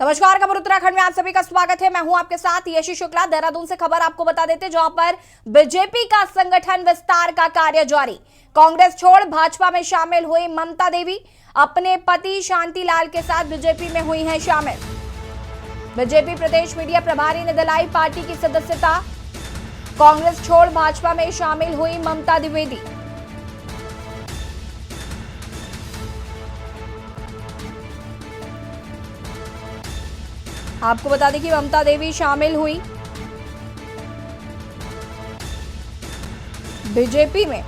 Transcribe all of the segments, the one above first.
नमस्कार, खबर उत्तराखंड में आप सभी का स्वागत है। मैं हूं आपके साथ यशी शुक्ला। देहरादून से खबर आपको बता देते, जहां पर बीजेपी का संगठन विस्तार का कार्य जारी। कांग्रेस छोड़ भाजपा में शामिल हुई ममता देवी अपने पति शांतिलाल के साथ बीजेपी में हुई हैं शामिल। बीजेपी प्रदेश मीडिया प्रभारी ने दिलाई पार्टी की सदस्यता। कांग्रेस छोड़ भाजपा में शामिल हुई ममता द्विवेदी। आपको बता दें कि ममता देवी शामिल हुई बीजेपी में।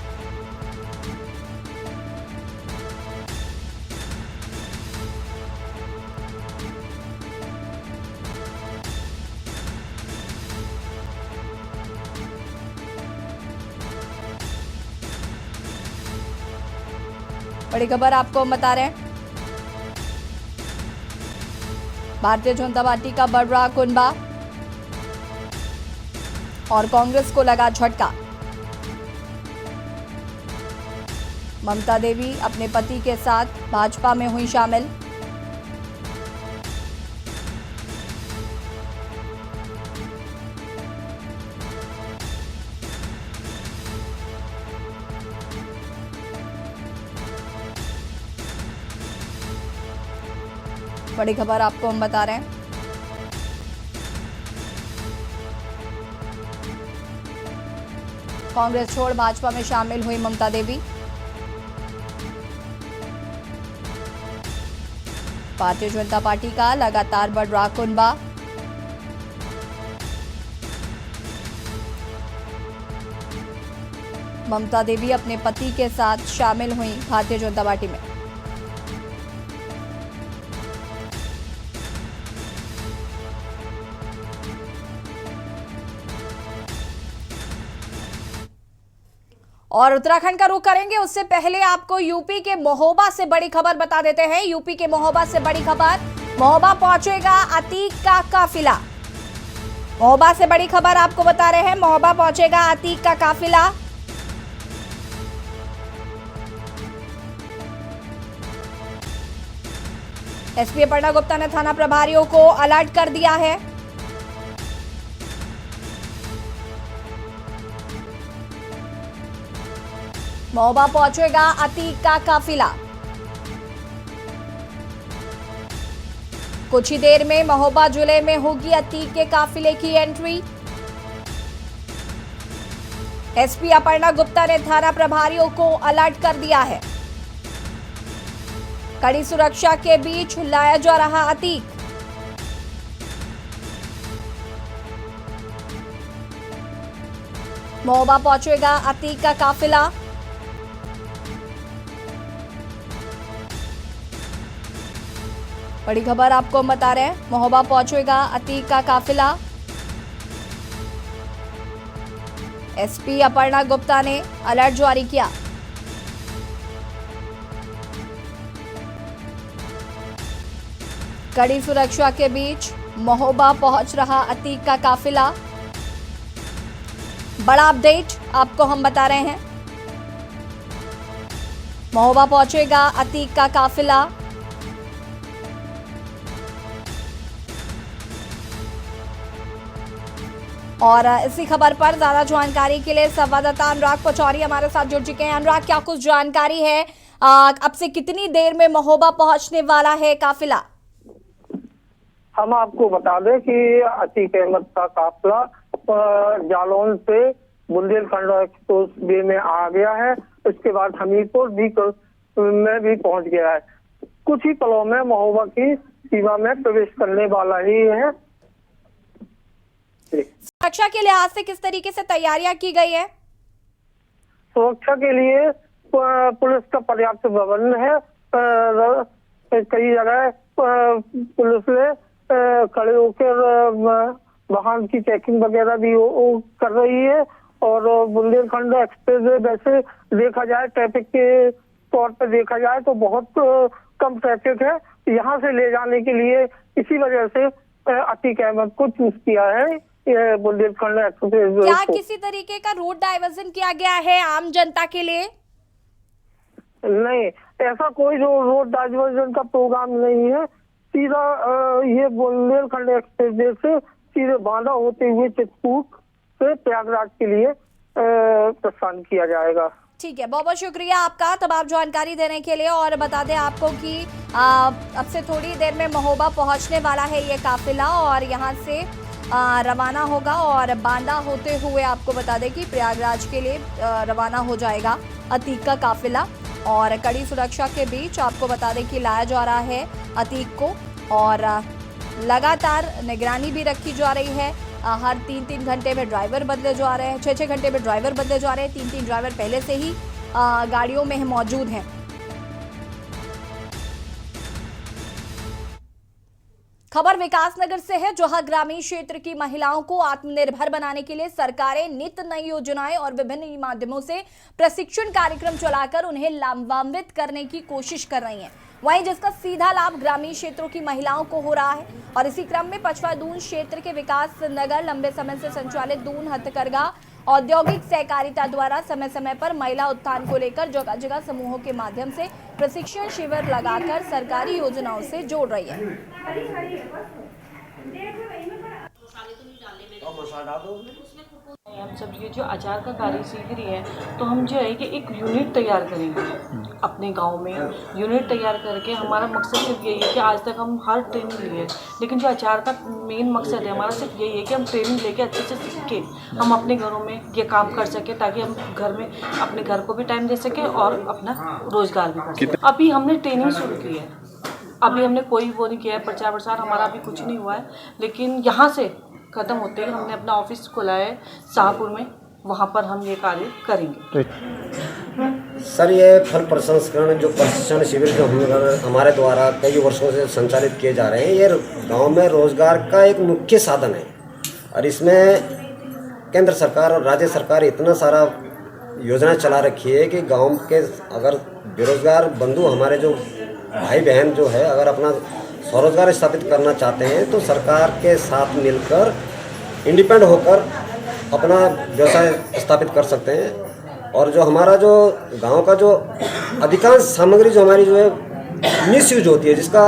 बड़ी खबर आपको हम बता रहे हैं, भारतीय जनता पार्टी का बढ़ रहा कुनबा और कांग्रेस को लगा झटका। ममता देवी अपने पति के साथ भाजपा में हुई शामिल। बड़ी खबर आपको हम बता रहे हैं, कांग्रेस छोड़ भाजपा में शामिल हुई ममता देवी। भारतीय जनता पार्टी का लगातार बढ़ रहा कुनबा। ममता देवी अपने पति के साथ शामिल हुई भारतीय जनता पार्टी में। और उत्तराखंड का रुख करेंगे, उससे पहले आपको यूपी के महोबा से बड़ी खबर बता देते हैं। यूपी के महोबा से बड़ी खबर, महोबा पहुंचेगा अतीक का काफिला। महोबा से बड़ी खबर आपको बता रहे हैं, महोबा पहुंचेगा अतीक का काफिला। एसपी अपर्णा गुप्ता ने थाना प्रभारियों को अलर्ट कर दिया है। महोबा पहुंचेगा अतीक का काफिला। कुछ ही देर में महोबा जिले में होगी अतीक के काफिले की एंट्री। एसपी अपर्णा गुप्ता ने थाना प्रभारियों को अलर्ट कर दिया है। कड़ी सुरक्षा के बीच लाया जा रहा अतीक। महोबा पहुंचेगा अतीक का काफिला। बड़ी खबर आपको हम बता रहे हैं, महोबा पहुंचेगा अतीक का काफिला। एसपी अपर्णा गुप्ता ने अलर्ट जारी किया। कड़ी सुरक्षा के बीच महोबा पहुंच रहा अतीक का काफिला। बड़ा अपडेट आपको हम बता रहे हैं, महोबा पहुंचेगा अतीक का काफिला। और इसी खबर पर ज्यादा जानकारी के लिए संवाददाता अनुराग पचौरी हमारे साथ जुड़ चुके हैं। अनुराग, क्या कुछ जानकारी है, अब से कितनी देर में महोबा पहुंचने वाला है काफिला? हम आपको बता दें कि अतीक अहमद का काफिला जालौन से बुंदेलखंड एक्सप्रेस वे में आ गया है। इसके बाद हमीरपुर में भी पहुंच गया है। कुछ ही पलों में महोबा की सीमा में प्रवेश करने वाला ही है। सुरक्षा के लिहाज से किस तरीके से तैयारियां की गई है? सुरक्षा के लिए पुलिस का पर्याप्त प्रबंध है। कई जगह पुलिस ने खड़े होकर वाहन की चेकिंग वगैरह भी कर रही है। और बुंदेलखंड एक्सप्रेस वैसे देखा जाए, ट्रैफिक के तौर पर देखा जाए तो बहुत कम ट्रैफिक है। यहाँ से ले जाने के लिए इसी वजह से अतीक अहमद को चूज किया है बुंदेलखंड एक्सप्रेस। क्या किसी तरीके का रूट डाइवर्जन किया गया है आम जनता के लिए? नहीं, ऐसा कोई रोड डाइवर्जन का प्रोग्राम नहीं है। सीधा ये बुंदेलखंड एक्सप्रेस से सीधे बांदा होते हुए चित्रकूट से प्रयागराज के लिए प्रस्थान किया जाएगा। ठीक है, बहुत बहुत शुक्रिया आपका तमाम जानकारी देने के लिए। और बता दें आपको कि अब से थोड़ी देर में महोबा पहुंचने वाला है ये काफिला और यहां से रवाना होगा और बांदा होते हुए आपको बता दें कि प्रयागराज के लिए रवाना हो जाएगा अतीक का काफिला। और कड़ी सुरक्षा के बीच आपको बता दें कि लाया जा रहा है अतीक को और लगातार निगरानी भी रखी जा रही है। हर 3-3 घंटे में ड्राइवर बदले जा रहे हैं, 6-6 घंटे में ड्राइवर बदले जा रहे हैं। 3-3 ड्राइवर पहले से ही गाड़ियों में मौजूद हैं। खबर विकासनगर से है, जहां ग्रामीण क्षेत्र की महिलाओं को आत्मनिर्भर बनाने के लिए सरकारें नित नई योजनाएं और विभिन्न माध्यमों से प्रशिक्षण कार्यक्रम चलाकर उन्हें लाभान्वित करने की कोशिश कर रही हैं। वहीं जिसका सीधा लाभ ग्रामीण क्षेत्रों की महिलाओं को हो रहा है। और इसी क्रम में पचवा दून क्षेत्र के विकास नगर लंबे समय से संचालित दून हथकरघा औद्योगिक सहकारिता द्वारा समय समय पर महिला उत्थान को लेकर जगह जगह समूहों के माध्यम से प्रशिक्षण शिविर लगाकर सरकारी योजनाओं से जोड़ रही है। हम सब ये जो अचार का कार्य सीख रही है, तो हम जो है कि एक यूनिट तैयार करेंगे अपने गांव में। यूनिट तैयार करके हमारा मकसद सिर्फ यही है कि आज तक हम हर ट्रेनिंग लिए, लेकिन जो अचार का मेन मकसद है हमारा सिर्फ यही है कि हम ट्रेनिंग लेके अच्छे से सीख के हम अपने घरों में ये काम कर सकें, ताकि हम घर में अपने घर को भी टाइम दे सकें और अपना रोजगार भी कर सकें। अभी हमने ट्रेनिंग शुरू की है, अभी हमने कोई वो नहीं किया है, प्रचार प्रसार हमारा अभी कुछ नहीं हुआ है। लेकिन यहाँ से ख़त्म होते ही हमने अपना ऑफिस खोला है शाहपुर में, वहाँ पर हम ये कार्य करेंगे। सर, ये फल प्रसंस्करण जो प्रशिक्षण शिविर जो हमारे द्वारा कई वर्षों से संचालित किए जा रहे हैं, ये गांव में रोजगार का एक मुख्य साधन है। और इसमें केंद्र सरकार और राज्य सरकार इतना सारा योजना चला रखी है कि गांव के अगर बेरोजगार बंधु हमारे जो भाई बहन जो है अगर अपना स्वरोजगार स्थापित करना चाहते हैं तो सरकार के साथ मिलकर इंडिपेंडेंट होकर अपना व्यवसाय स्थापित कर सकते हैं। और जो हमारा जो गांव का जो अधिकांश सामग्री जो हमारी जो है मिसयूज होती है, जिसका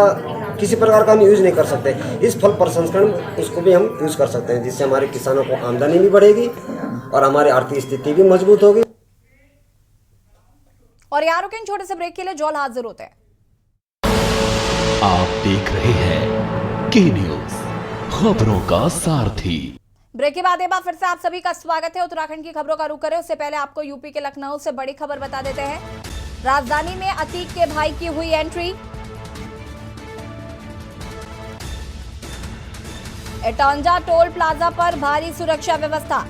किसी प्रकार का हम यूज नहीं कर सकते, इस फल प्रसंस्करण उसको भी हम यूज कर सकते हैं, जिससे हमारे किसानों को आमदनी भी बढ़ेगी और हमारी आर्थिक स्थिति भी मजबूत होगी। और यार रुकें छोटे से ब्रेक के लिए, जॉल हाजिर होते हैं। आप देख रहे हैं के न्यूज, खबरों का सारथी। ब्रेक के बाद एक बार फिर से आप सभी का स्वागत है। उत्तराखंड की खबरों का रुख करें उससे पहले आपको यूपी के लखनऊ से बड़ी खबर बता देते हैं। राजधानी में अतीक के भाई की हुई एंट्री। एटौंजा टोल प्लाजा पर भारी सुरक्षा व्यवस्था।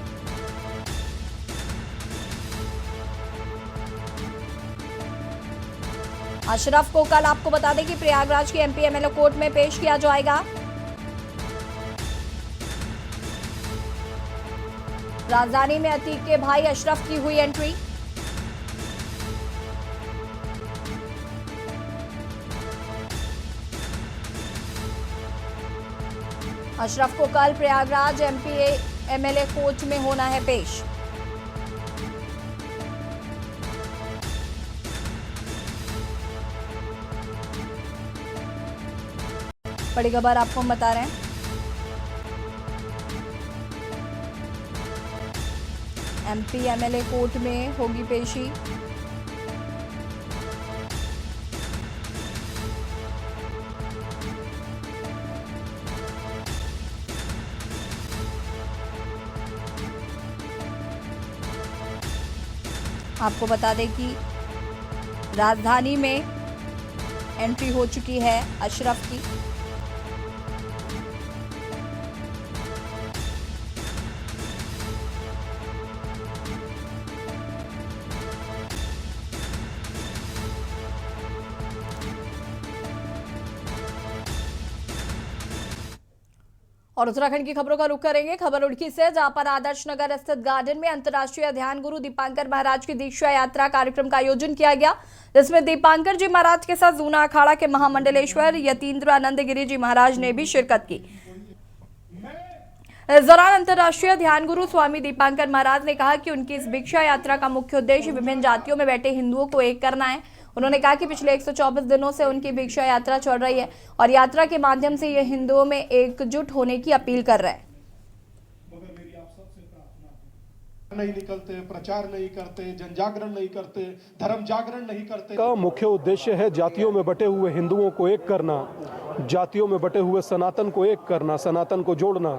अशरफ को कल आपको बता दें कि प्रयागराज के एमपी एमएलए कोर्ट में पेश किया जाएगा। राजधानी में अतीक के भाई अशरफ की हुई एंट्री। अशरफ को कल प्रयागराज एमपी एमएलए कोर्ट में होना है पेश। बड़ी खबर आपको हम बता रहे हैं। एमपी एमएलए कोर्ट में होगी पेशी। आपको बता दें कि राजधानी में एंट्री हो चुकी है अशरफ की। और उत्तराखंड की खबरों का रुख करेंगे खबर रुड़की से, जहां पर आदर्श नगर स्थित गार्डन में अंतर्राष्ट्रीय ध्यान गुरु दीपांकर महाराज की दीक्षा यात्रा कार्यक्रम का आयोजन किया गया, जिसमें दीपांकर जी महाराज के साथ जूना अखाड़ा के महामंडलेश्वर यतीन्द्र आनंद गिरी जी महाराज ने भी शिरकत की। इस दौरान अंतर्राष्ट्रीय ध्यान गुरु स्वामी दीपांकर महाराज ने कहा कि उनकी इस भिक्षा यात्रा का मुख्य उद्देश्य विभिन्न जातियों में बैठे हिंदुओं को एक करना है। उन्होंने कहा कि पिछले 124 दिनों से उनकी भिक्षा यात्रा चल रही है और यात्रा के माध्यम से ये हिंदुओं में एकजुट होने की अपील कर रहे हैं। नहीं निकलते, प्रचार नहीं करते, जनजागरण नहीं करते, धर्म जागरण नहीं करते। का मुख्य उद्देश्य है जातियों में बटे हुए हिंदुओं को एक करना, जातियों में बटे हुए सनातन को एक करना, सनातन को जोड़ना,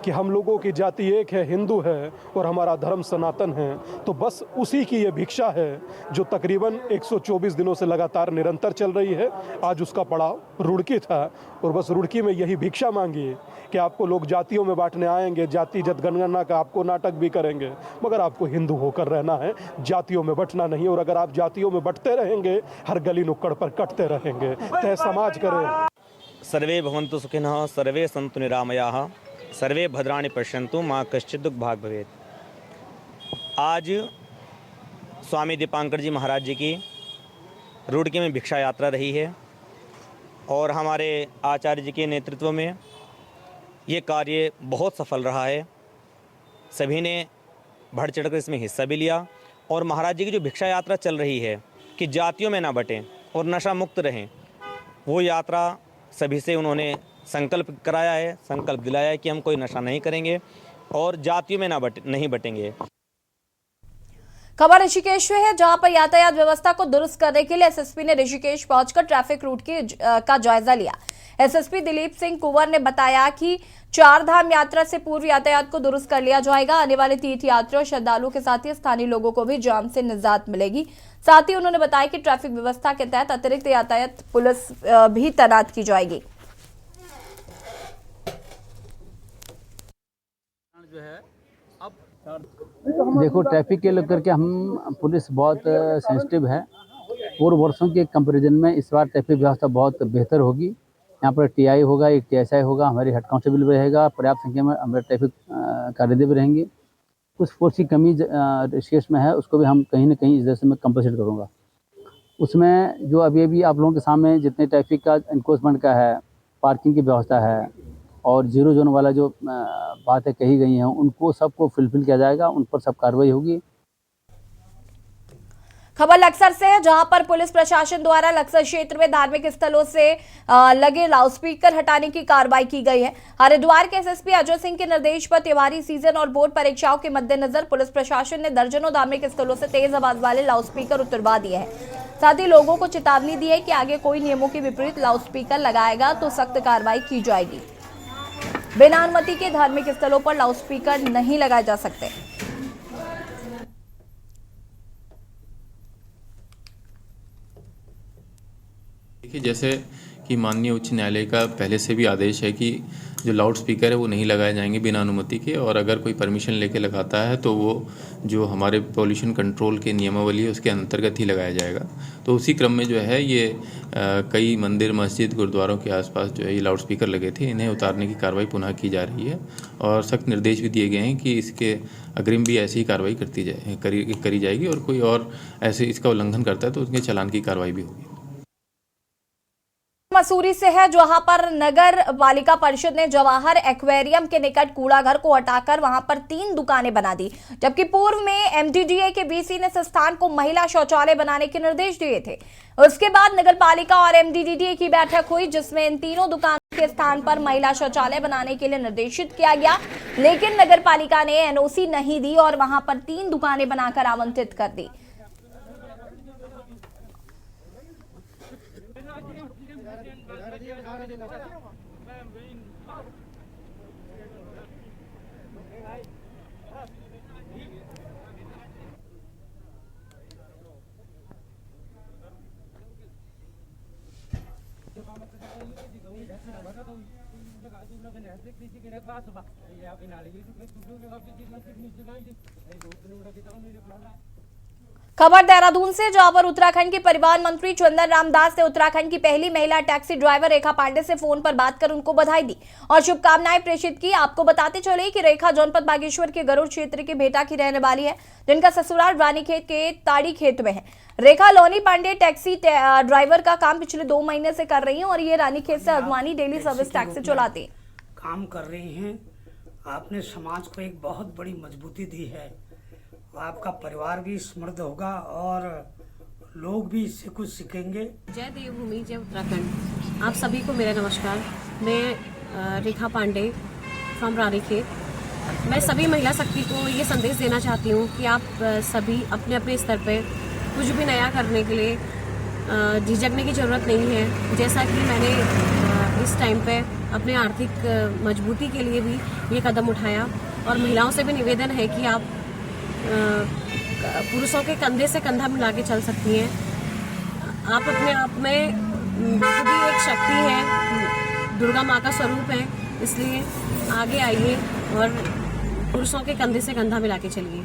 कि हम लोगों की जाति एक है, हिंदू है और हमारा धर्म सनातन है। तो बस उसी की ये भिक्षा है जो तकरीबन 124 दिनों से लगातार निरंतर चल रही है। आज उसका पड़ाव रुड़की था और बस रुड़की में यही भिक्षा मांगी कि आपको लोग जातियों में बांटने आएंगे, जाति जनगणना का आपको नाटक भी करेंगे, मगर आपको हिंदू होकर रहना है, जातियों में बंटना नहीं। और अगर आप जातियों में बंटते रहेंगे, हर गली नुक्कड़ पर कटते रहेंगे। तय समाज करें। सर्वे भवन्तु सुखिनः, सर्वे सन्तु निरामयाः, सर्वे भद्राणि पश्यन्तु, माँ कश्चित् दुःख भाग भवेत्। आज स्वामी दीपांकर जी महाराज जी की रुड़की में भिक्षा यात्रा रही है और हमारे आचार्य जी के नेतृत्व में ये कार्य बहुत सफल रहा है। सभी ने बढ़ चढ़कर इसमें हिस्सा भी लिया और महाराज जी की जो भिक्षा यात्रा चल रही है कि जातियों में ना बटें और नशा मुक्त रहें, वो यात्रा सभी से उन्होंने संकल्प कराया है, संकल्प दिलाया है कि हम कोई नशा नहीं करेंगे और जातियों में नहीं बटेंगे। खबर ऋषिकेश से है, जहां पर यातायात व्यवस्था को दुरुस्त करने के लिए एसएसपी ने ऋषिकेश पहुंचकर ट्रैफिक रूट का जायजा लिया। एसएसपी दिलीप सिंह कुंवर ने बताया कि 4 धाम यात्रा से पूर्व यातायात को दुरुस्त कर लिया जाएगा। आने वाले तीर्थयात्रियों और श्रद्धालुओं के साथ ही स्थानीय लोगों को भी जाम से निजात मिलेगी। साथ ही उन्होंने बताया कि ट्रैफिक व्यवस्था के तहत अतिरिक्त यातायात पुलिस भी तैनात की जाएगी। देखो, ट्रैफिक के लेकर के हम पुलिस बहुत सेंसिटिव है। पूर्व वर्षों के कंपैरिजन में इस बार ट्रैफिक व्यवस्था बहुत बेहतर होगी। यहाँ पर टीआई होगा, एक टीएसआई होगा, हमारी हेड कांस्टेबल भी रहेगा, पर्याप्त संख्या में हमारे ट्रैफिक कार्यदे भी रहेंगे। कुछ फोर्स की कमी ऋषिकेश में है, उसको भी हम कहीं ना कहीं इस तरह से मैं कंपनसेट करूँगा। उसमें जो अभी आप लोगों के सामने जितने ट्रैफिक का इन्फोर्समेंट का है, पार्किंग की व्यवस्था है और जीरो जोन वाला जो बातें कही गई हैं, उनको सबको फुलफिल किया जाएगा, उन पर सब कार्रवाई होगी। खबर लक्सर से है, जहां पर पुलिस प्रशासन द्वारा लक्सर क्षेत्र में धार्मिक स्थलों से लगे लाउडस्पीकर हटाने की कार्रवाई की गई है। हरिद्वार के एसएसपी अजय सिंह के निर्देश पर त्योहारी सीजन और बोर्ड परीक्षाओं के मद्देनजर पुलिस प्रशासन ने दर्जनों धार्मिक स्थलों से तेज आवाज वाले लाउडस्पीकर उतरवा दिए हैं। साथ ही लोगों को चेतावनी दी है कि आगे कोई नियमों के विपरीत लाउडस्पीकर लगाएगा तो सख्त कार्रवाई की जाएगी। बिना अनुमति के धार्मिक स्थलों पर लाउडस्पीकर नहीं लगाए जा सकते। देखिए, जैसे कि माननीय उच्च न्यायालय का पहले से भी आदेश है कि जो लाउड स्पीकर है वो नहीं लगाए जाएंगे बिना अनुमति के, और अगर कोई परमिशन लेके लगाता है तो वो जो हमारे पॉल्यूशन कंट्रोल के नियमावली है उसके अंतर्गत ही लगाया जाएगा। तो उसी क्रम में जो है ये कई मंदिर, मस्जिद, गुरुद्वारों के आसपास जो है ये लाउड स्पीकर लगे थे, इन्हें उतारने की कार्रवाई पुनः की जा रही है और सख्त निर्देश भी दिए गए हैं कि इसके अग्रिम भी ऐसी ही कार्रवाई करी जाएगी और कोई और ऐसे इसका उल्लंघन करता है तो उसके चालान की कार्रवाई भी होगी। मसूरी से है, जहां पर नगर पालिका परिषद ने जवाहर एक्वेरियम के निकट कूड़ा घर को हटाकर वहां पर 3 दुकानें बना दी, जबकि पूर्व में एमडीडीए के बीसी ने इस स्थान को महिला शौचालय बनाने के निर्देश दिए थे। उसके बाद नगर पालिका और एमडीडीए की बैठक हुई, जिसमें इन तीनों दुकानों के स्थान पर महिला शौचालय बनाने के लिए निर्देशित किया गया, लेकिन नगर पालिका ने एनओसी नहीं दी और वहां पर 3 दुकानें बनाकर आवंटित कर दी। खबर देहरादून से, जहां पर उत्तराखंड के परिवहन मंत्री चंदन रामदास ने उत्तराखंड की पहली महिला टैक्सी ड्राइवर रेखा पांडे से फोन पर बात कर उनको बधाई दी और शुभकामनाएं प्रेषित की। आपको बताते चले कि रेखा जनपद बागेश्वर के गरुड़ क्षेत्र के भेटा की रहने वाली है, जिनका ससुराल रानीखेत के ताड़ी खेत में है। रेखा लोनी पांडे टैक्सी ड्राइवर का काम पिछले 2 महीने से कर रही है और ये रानीखेत से अजवानी डेली सर्विस टैक्सी चलाती काम कर रही हैं। आपने समाज को एक बहुत बड़ी मजबूती दी है। आपका परिवार भी समृद्ध होगा और लोग भी इससे कुछ सीखेंगे। जय देवभूमि, जय उत्तराखंड। आप सभी को मेरा नमस्कार। मैं रेखा पांडे फ्रॉम रानीखेत। मैं सभी महिला शक्ति को ये संदेश देना चाहती हूँ कि आप सभी अपने अपने स्तर पे कुछ भी नया करने के लिए झिझकने की ज़रूरत नहीं है। जैसा कि मैंने इस टाइम पे अपने आर्थिक मजबूती के लिए भी ये कदम उठाया, और महिलाओं से भी निवेदन है कि आप पुरुषों के कंधे से कंधा मिला के चल सकती हैं। आप अपने आप में खुद ही एक शक्ति है, दुर्गा माँ का स्वरूप है, इसलिए आगे आइए और पुरुषों के कंधे से कंधा मिला के चलिए।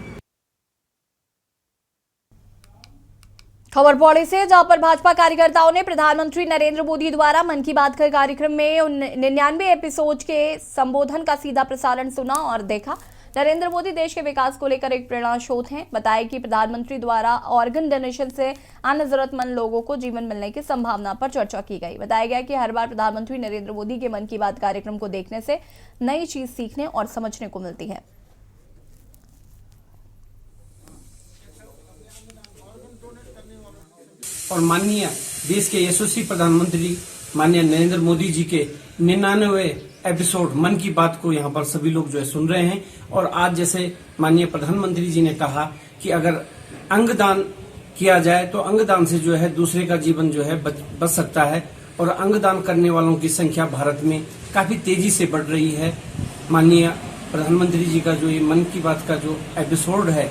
खबर पौड़ी से, जहां पर भाजपा कार्यकर्ताओं ने प्रधानमंत्री नरेंद्र मोदी द्वारा मन की बात के कार्यक्रम में 99 एपिसोड के संबोधन का सीधा प्रसारण सुना और देखा। नरेंद्र मोदी देश के विकास को लेकर एक प्रेरणा स्रोत हैं। बताया कि प्रधानमंत्री द्वारा ऑर्गन डोनेशन से अन्य जरूरतमंद लोगों को जीवन मिलने की संभावना पर चर्चा की गई। बताया गया कि हर बार प्रधानमंत्री नरेंद्र मोदी के मन की बात कार्यक्रम को देखने से नई चीज सीखने और समझने को मिलती है। और माननीय देश के यशस्वी प्रधानमंत्री माननीय नरेंद्र मोदी जी के 99वें एपिसोड मन की बात को यहाँ पर सभी लोग जो है सुन रहे हैं। और आज जैसे माननीय प्रधानमंत्री जी ने कहा कि अगर अंगदान किया जाए तो अंगदान से जो है दूसरे का जीवन जो है बच सकता है, और अंगदान करने वालों की संख्या भारत में काफी तेजी से बढ़ रही है। माननीय प्रधानमंत्री जी का जो ये मन की बात का जो एपिसोड है,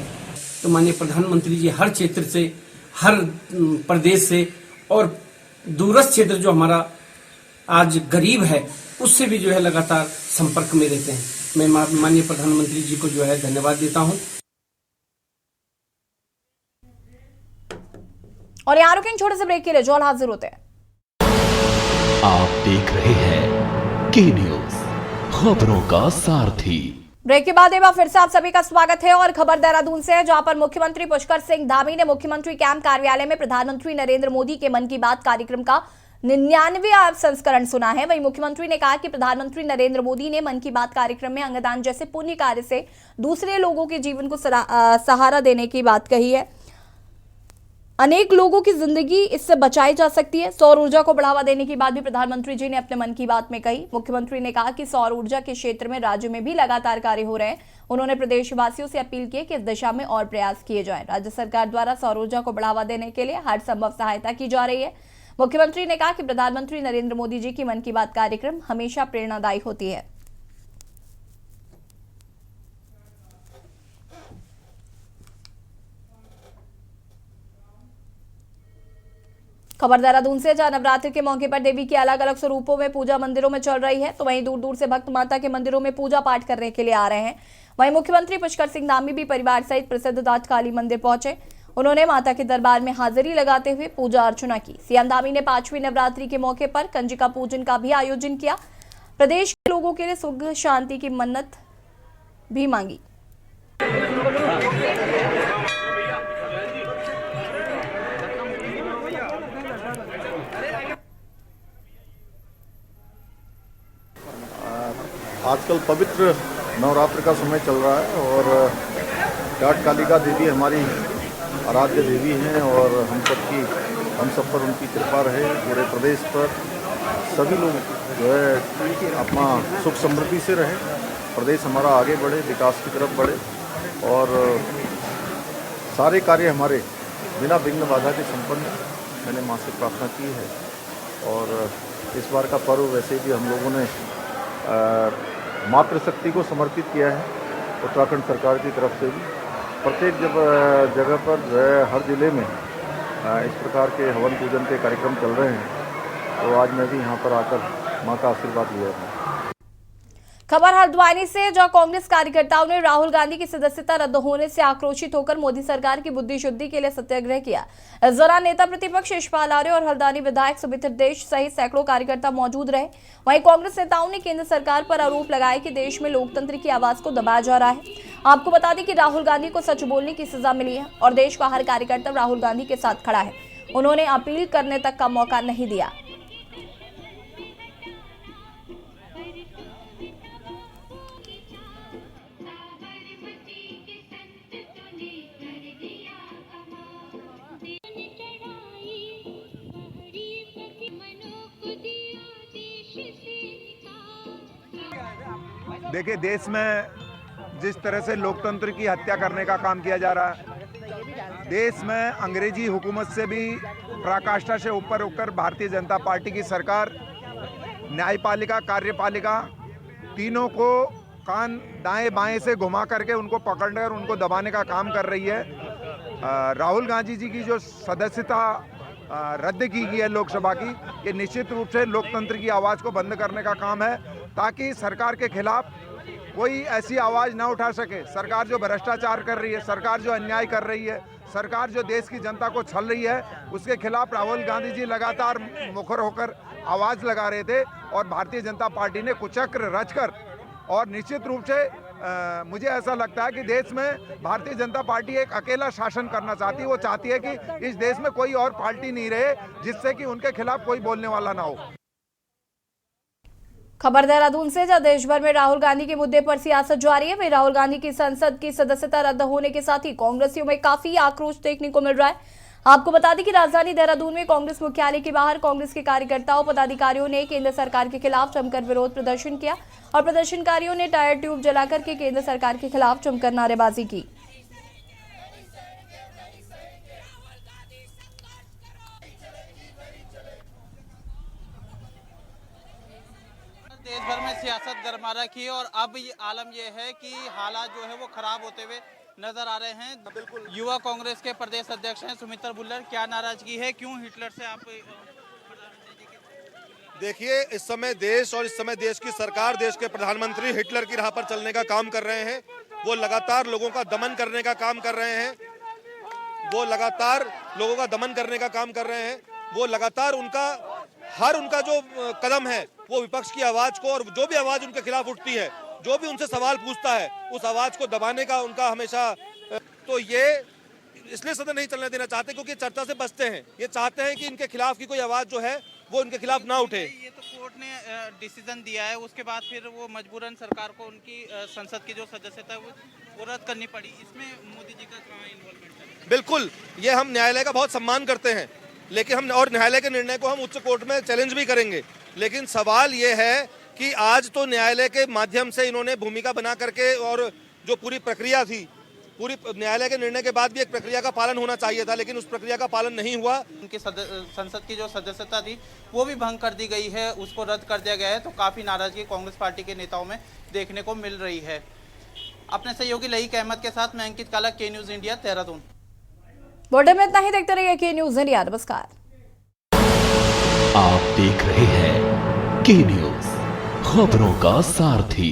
तो माननीय प्रधानमंत्री जी हर क्षेत्र से, हर प्रदेश से और दूरस्थ क्षेत्र जो हमारा आज गरीब है उससे भी जो है लगातार संपर्क में रहते हैं। मैं माननीय प्रधानमंत्री जी को जो है धन्यवाद देता हूं। और यहाँ रुकेंगे छोटे से ब्रेक के लिए, जॉल हाजिर होते हैं। आप देख रहे हैं के न्यूज, खबरों का सारथी। ब्रेक के बाद एक बार फिर से आप सभी का स्वागत है और खबर देहरादून से है, जहां पर मुख्यमंत्री पुष्कर सिंह धामी ने मुख्यमंत्री कैंप कार्यालय में प्रधानमंत्री नरेंद्र मोदी के मन की बात कार्यक्रम का 99वां संस्करण सुना है। वहीं मुख्यमंत्री ने कहा कि प्रधानमंत्री नरेंद्र मोदी ने मन की बात कार्यक्रम में अंगदान जैसे पुण्य कार्य से दूसरे लोगों के जीवन को सहारा देने की बात कही है। अनेक लोगों की जिंदगी इससे बचाई जा सकती है। सौर ऊर्जा को बढ़ावा देने की बात भी प्रधानमंत्री जी ने अपने मन की बात में कही। मुख्यमंत्री ने कहा कि सौर ऊर्जा के क्षेत्र में राज्य में भी लगातार कार्य हो रहे हैं। उन्होंने प्रदेशवासियों से अपील की कि इस दिशा में और प्रयास किए जाएं। राज्य सरकार द्वारा सौर ऊर्जा को बढ़ावा देने के लिए हर संभव सहायता की जा रही है। मुख्यमंत्री ने कहा कि प्रधानमंत्री नरेंद्र मोदी जी की मन की बात कार्यक्रम हमेशा प्रेरणादायी होती है। खबर देहरादून से, जहां नवरात्रि के मौके पर देवी की अलग अलग स्वरूपों में पूजा मंदिरों में चल रही है, तो वहीं दूर दूर से भक्त माता के मंदिरों में पूजा पाठ करने के लिए आ रहे हैं। वहीं मुख्यमंत्री पुष्कर सिंह धामी भी परिवार सहित प्रसिद्ध दाट काली मंदिर पहुंचे। उन्होंने माता के दरबार में हाजिरी लगाते हुए पूजा अर्चना की। सीएम धामी ने 5वीं नवरात्रि के मौके पर कंजिका पूजन का भी आयोजन किया। प्रदेश के लोगों के लिए सुख शांति की मन्नत भी मांगी। आजकल पवित्र नवरात्र का समय चल रहा है और जाट कालिका देवी हमारी आराध्य देवी हैं और हम सब पर उनकी कृपा रहे। पूरे प्रदेश पर सभी लोग जो है अपना सुख समृद्धि से रहे, प्रदेश हमारा आगे बढ़े, विकास की तरफ बढ़े और सारे कार्य हमारे बिना विघ्न बाधा के संपन्न मैंने माँ से प्रार्थना की है। और इस बार का पर्व वैसे भी हम लोगों ने मातृशक्ति को समर्पित किया है। उत्तराखंड सरकार की तरफ से भी प्रत्येक जगह पर जो है हर जिले में इस प्रकार के हवन पूजन के कार्यक्रम चल रहे हैं, तो आज मैं भी यहाँ पर आकर माँ का आशीर्वाद लिया है। खबर हल्द्वानी से, जहां कांग्रेस कार्यकर्ताओं ने राहुल गांधी की सदस्यता रद्द होने से आक्रोशित होकर मोदी सरकार की बुद्धि शुद्धि के लिए सत्याग्रह किया। इस दौरान नेता प्रतिपक्ष यशपाल आर्य और हल्द्वानी विधायक सुमित्र देश सहित सैकड़ों कार्यकर्ता मौजूद रहे। वहीं कांग्रेस नेताओं ने केंद्र सरकार पर आरोप लगाया कि देश में लोकतंत्र की आवाज को दबाया जा रहा है। आपको बता दें कि राहुल गांधी को सच बोलने की सजा मिली है और देश का हर कार्यकर्ता राहुल गांधी के साथ खड़ा है। उन्होंने अपील करने तक का मौका नहीं दिया। देखिए, देश में जिस तरह से लोकतंत्र की हत्या करने का काम किया जा रहा है, देश में अंग्रेजी हुकूमत से भी पराकाष्ठा से ऊपर उठकर भारतीय जनता पार्टी की सरकार न्यायपालिका, कार्यपालिका तीनों को कान दाएं बाएं से घुमा करके उनको पकड़कर उनको दबाने का काम कर रही है। राहुल गांधी जी की जो सदस्यता रद्द की गई है लोकसभा की, ये निश्चित रूप से लोकतंत्र की आवाज़ को बंद करने का काम है, ताकि सरकार के खिलाफ कोई ऐसी आवाज़ ना उठा सके। सरकार जो भ्रष्टाचार कर रही है, सरकार जो अन्याय कर रही है, सरकार जो देश की जनता को छल रही है, उसके खिलाफ राहुल गांधी जी लगातार मुखर होकर आवाज़ लगा रहे थे और भारतीय जनता पार्टी ने कुचक्र रचकर, और निश्चित रूप से मुझे ऐसा लगता है कि देश में भारतीय जनता पार्टी एक अकेला शासन करना चाहती है। वो चाहती है कि इस देश में कोई और पार्टी नहीं रहे जिससे कि उनके खिलाफ कोई बोलने वाला ना हो। खबर देहरादून से, जहां देश भर में राहुल गांधी के मुद्दे पर सियासत जारी है। वहीं राहुल गांधी की संसद की सदस्यता रद्द होने के साथ ही कांग्रेसियों में काफी आक्रोश देखने को मिल रहा है। आपको बता दें कि राजधानी देहरादून में कांग्रेस मुख्यालय के बाहर कांग्रेस के कार्यकर्ताओं पदाधिकारियों ने केंद्र सरकार के खिलाफ जमकर विरोध प्रदर्शन किया और प्रदर्शनकारियों ने टायर ट्यूब जलाकर के केंद्र सरकार के खिलाफ जमकर नारेबाजी की। देश भर में सियासत गरमारा की और अब ये आलम यह है कि हालात जो है वो खराब होते हुए नजर आ रहे हैं। बिल्कुल, युवा कांग्रेस के प्रदेश अध्यक्ष हैं सुमित्र बुल्लर, क्या नाराजगी है, क्यों हिटलर से आप? देखिए, इस समय देश और इस समय देश की सरकार, देश के प्रधानमंत्री हिटलर की राह पर चलने का काम कर रहे हैं। वो लगातार लोगों का दमन करने का काम कर रहे हैं। वो लगातार लोगों का दमन करने का काम कर रहे हैं। वो लगातार उनका जो कदम है वो विपक्ष की आवाज को, और जो भी आवाज उनके खिलाफ उठती है, जो भी उनसे सवाल पूछता है, उस आवाज को दबाने का उनका हमेशा। तो ये इसलिए सदन नहीं चलने देना चाहते क्योंकि चर्चा से बचते हैं। ये चाहते हैं कि इनके खिलाफ की कोई आवाज जो है वो उनके खिलाफ ना उठे। ये तो कोर्ट ने डिसीजन दिया है, उसके बाद फिर वो मजबूरन सरकार को उनकी संसद की जो सदस्यता है वो रद्द करनी पड़ी। इसमें मोदी जी का कहाँ इन्वॉल्वमेंट है? बिल्कुल, ये हम न्यायालय का बहुत सम्मान करते हैं, लेकिन हम और न्यायालय के निर्णय को हम उच्च कोर्ट में चैलेंज भी करेंगे। लेकिन सवाल ये है कि आज तो न्यायालय के माध्यम से इन्होंने भूमिका बना करके, और जो पूरी प्रक्रिया थी, पूरी न्यायालय के निर्णय के बाद भी एक प्रक्रिया का पालन होना चाहिए था, लेकिन उस प्रक्रिया का पालन नहीं हुआ। उनकी संसद की जो सदस्यता थी वो भी भंग कर दी गई है, उसको रद्द कर दिया गया है। तो काफ़ी नाराजगी कांग्रेस पार्टी के नेताओं में देखने को मिल रही है। अपने सहयोगी लईक अहमद के साथ मैं अंकित काला, के न्यूज़ इंडिया, देहरादून। बुलेटिन में इतना ही, देखते रहिए के न्यूज़ इंडिया। नमस्कार। आप देख रहे हैं के न्यूज़, खबरों का सारथी।